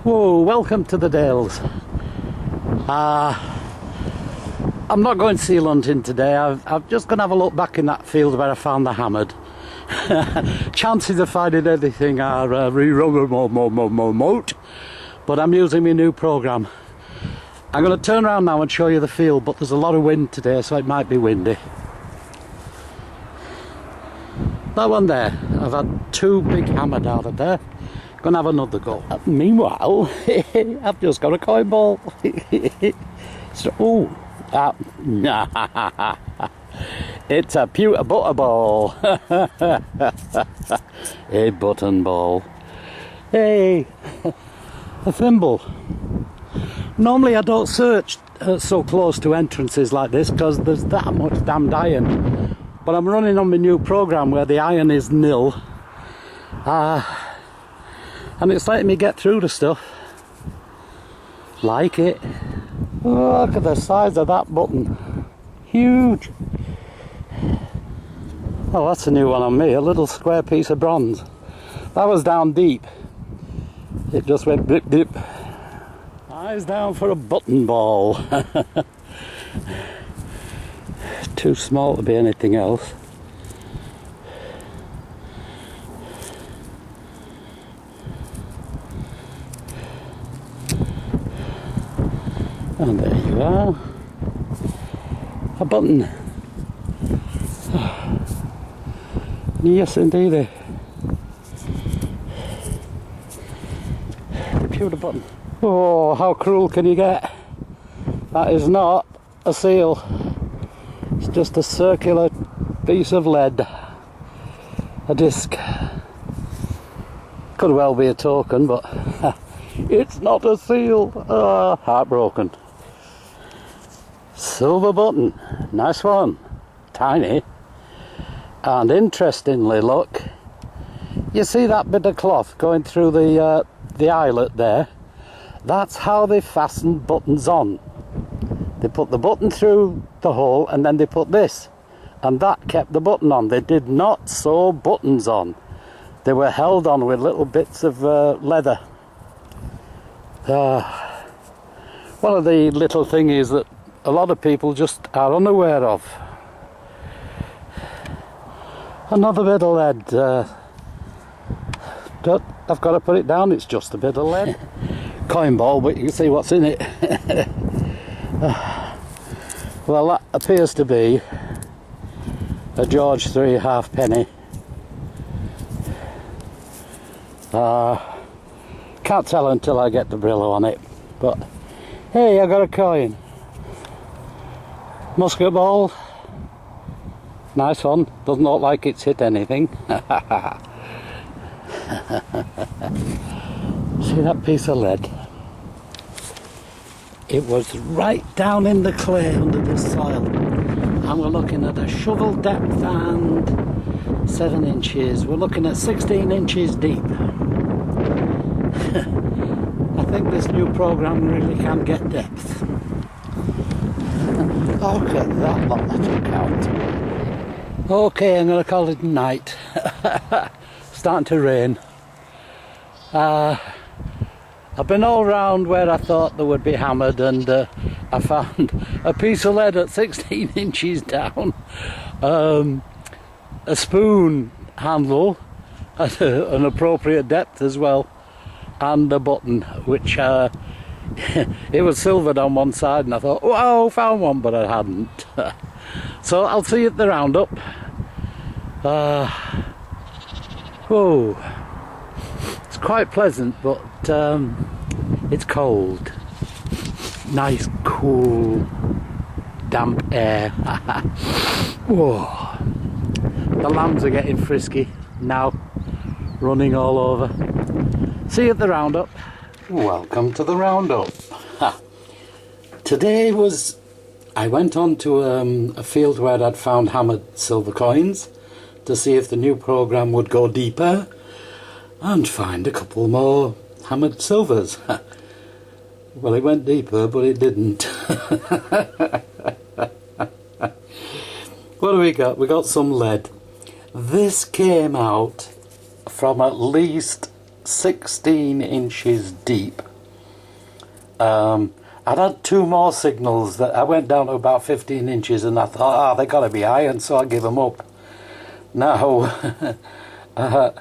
Whoa, welcome to the Dales. I'm not going seal hunting today. I'm just going to have a look back in that field where I found the hammered. Chances of finding anything are remote, but I'm using my new program. I'm going to turn around now and show you the field, but there's a lot of wind today, so it might be windy. That one there, I've had two big hammered out of there. Gonna have another go. Meanwhile, I've just got a coin ball. So, it's a pewter butter ball. A button ball. Hey, a thimble. Normally I don't search so close to entrances like this because there's that much damned iron. But I'm running on my new program where the iron is nil. And it's letting me get through the stuff. Like it. Oh, look at the size of that button. Huge. Oh, that's a new one on me. A little square piece of bronze. That was down deep. It just went blip blip. Eyes down for a button ball. Too small to be anything else. And there you are. A button. Yes, indeed. Pewter button. Oh, how cruel can you get? That is not a seal. It's just a circular piece of lead. A disc. Could well be a token, but it's not a seal. Oh, heartbroken. Silver button. Nice one. Tiny. And interestingly, look, you see that bit of cloth going through the eyelet there? That's how they fasten buttons on. They put the button through the hole and then they put this, and that kept the button on. They did not sew buttons on. They were held on with little bits of leather. One of the little thingies that a lot of people just are unaware of. Another bit of lead. But I've got to put it down, it's just a bit of lead. Coin ball, but you can see what's in it. Well, that appears to be a George III halfpenny. Can't tell until I get the Brillo on it, but hey, I got a coin. Musket ball. Nice one. Doesn't look like it's hit anything. See that piece of lead? It was right down in the clay under the soil. And we're looking at a shovel depth and 7 inches. We're looking at 16 inches deep. I think this new program really can get depth. Look at that lot that took out. Okay, I'm going to call it a night. Starting to rain. I've been all round where I thought there would be hammered, and I found a piece of lead at 16 inches down, a spoon handle at an appropriate depth as well, and a button which it was silvered on one side, and I thought, wow, found one, but I hadn't. So I'll see you at the roundup. Whoa, it's quite pleasant, but it's cold. Nice, cool, damp air. Whoa, the lambs are getting frisky now, running all over. See you at the roundup. Welcome to the roundup. Today I went on to a field where I'd found hammered silver coins to see if the new program would go deeper and find a couple more hammered silvers. Well, it went deeper, but it didn't. What do we got? We got some lead. This came out from at least 16 inches deep I'd had 2 more signals that I went down to about 15 inches, and I thought, they got to be iron, so I give them up. Now, I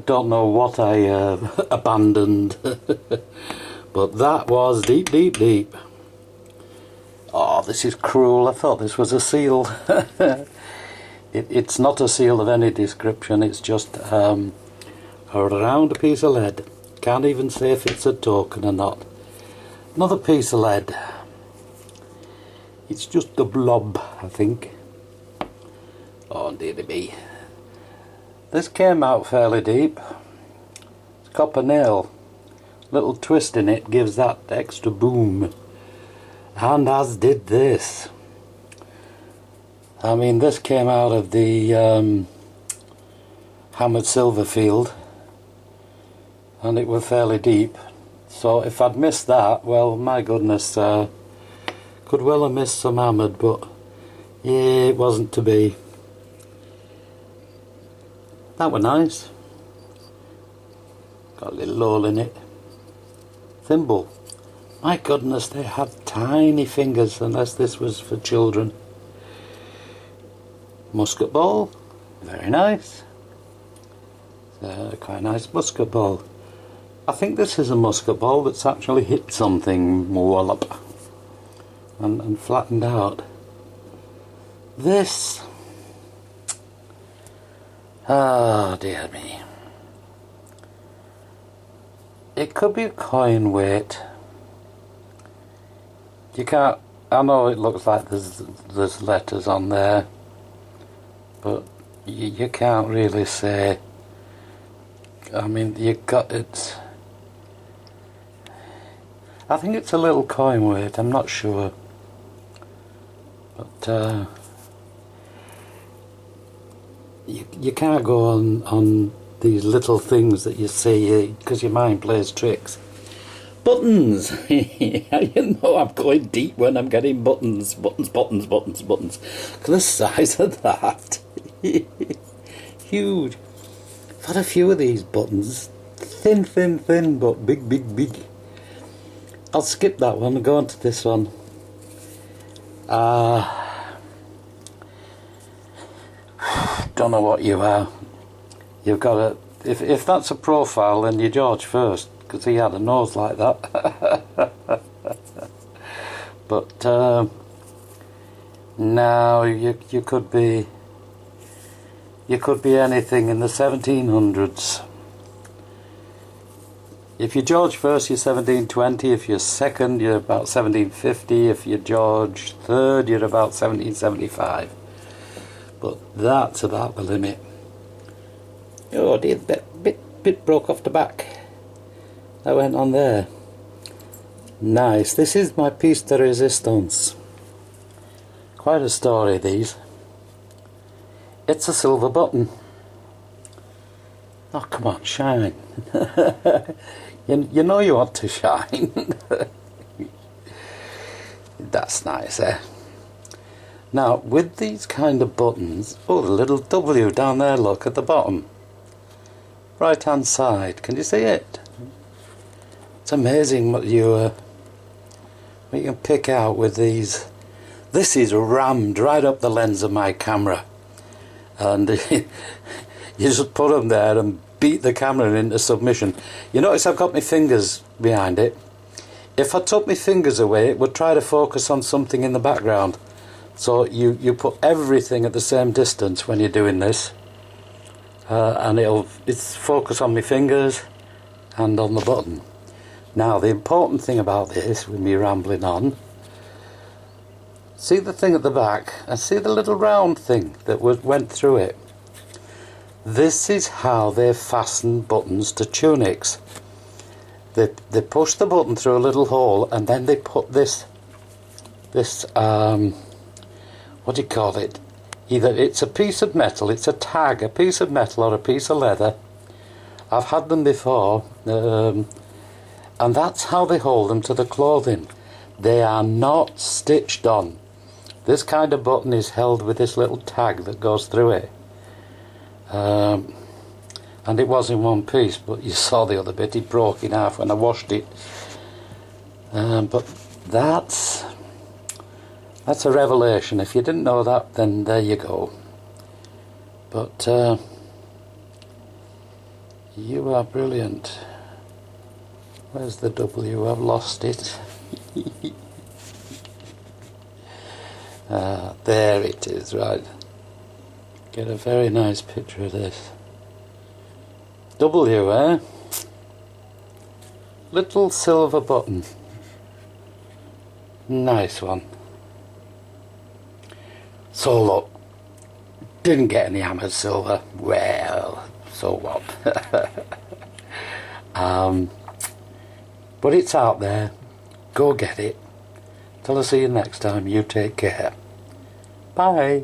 don't know what I abandoned, but that was deep, deep, deep. Oh, this is cruel. I thought this was a seal. It's not a seal of any description, it's just a round piece of lead. Can't even say if it's a token or not. Another piece of lead. It's just a blob, I think. Oh dearie me. This came out fairly deep. It's copper nail. Little twist in it gives that extra boom. And as did this. I mean, this came out of the hammered silver field, and it was fairly deep. So if I'd missed that, well, my goodness, could well have missed some hammered, but yeah, it wasn't to be. That were nice. Got a little hole in it. Thimble. My goodness, they have tiny fingers, unless this was for children. Musket ball. Very nice. Quite a nice musket ball. I think this is a musket ball that's actually hit something, wallop, and flattened out. This, oh dear me, it could be a coin weight. You can't, I know it looks like there's letters on there, but you can't really say. I mean, you got it. I think it's a little coin weight, I'm not sure. But you can't go on these little things that you see because your mind plays tricks. Buttons! You know I'm going deep when I'm getting buttons. Buttons. Look at the size of that. Huge. I've had a few of these buttons. Thin, but big. I'll skip that one and go on to this one. Don't know what you are. You've got a... If that's a profile, then you're George first, because he had a nose like that. But now you could be... You could be anything in the 1700s. If you're George first, you're 1720. If you're second, you're about 1750. If you're George third, you're about 1775. But that's about the limit. Oh dear, bit broke off the back. That went on there. Nice. This is my piece de resistance. Quite a story, these. It's a silver button. Oh, come on, shine. You know you want to shine. That's nice, eh? Now, with these kind of buttons... Oh, the little W down there, look, at the bottom. Right hand side. Can you see it? It's amazing what you can pick out with these. This is rammed right up the lens of my camera. And you just put them there and beat the camera into submission. You notice I've got my fingers behind it. If I took my fingers away, it would try to focus on something in the background. So you put everything at the same distance when you're doing this, and it's focus on my fingers and on the button. Now the important thing about this, with me rambling on, see the thing at the back and see the little round thing that went through it. This is how they fasten buttons to tunics. They push the button through a little hole, and then they put this what do you call it? Either it's a piece of metal, it's a tag, a piece of metal or a piece of leather. I've had them before, and that's how they hold them to the clothing. They are not stitched on. This kind of button is held with this little tag that goes through it. And it was in one piece, but you saw the other bit, it broke in half when I washed it. But that's a revelation. If you didn't know that, then there you go. But you are brilliant. Where's the W? I've lost it. There it is, right. Get a very nice picture of this. W, eh? Little silver button. Nice one. So look, didn't get any hammered silver. Well, so what? But it's out there. Go get it. Till I see you next time, you take care. Bye.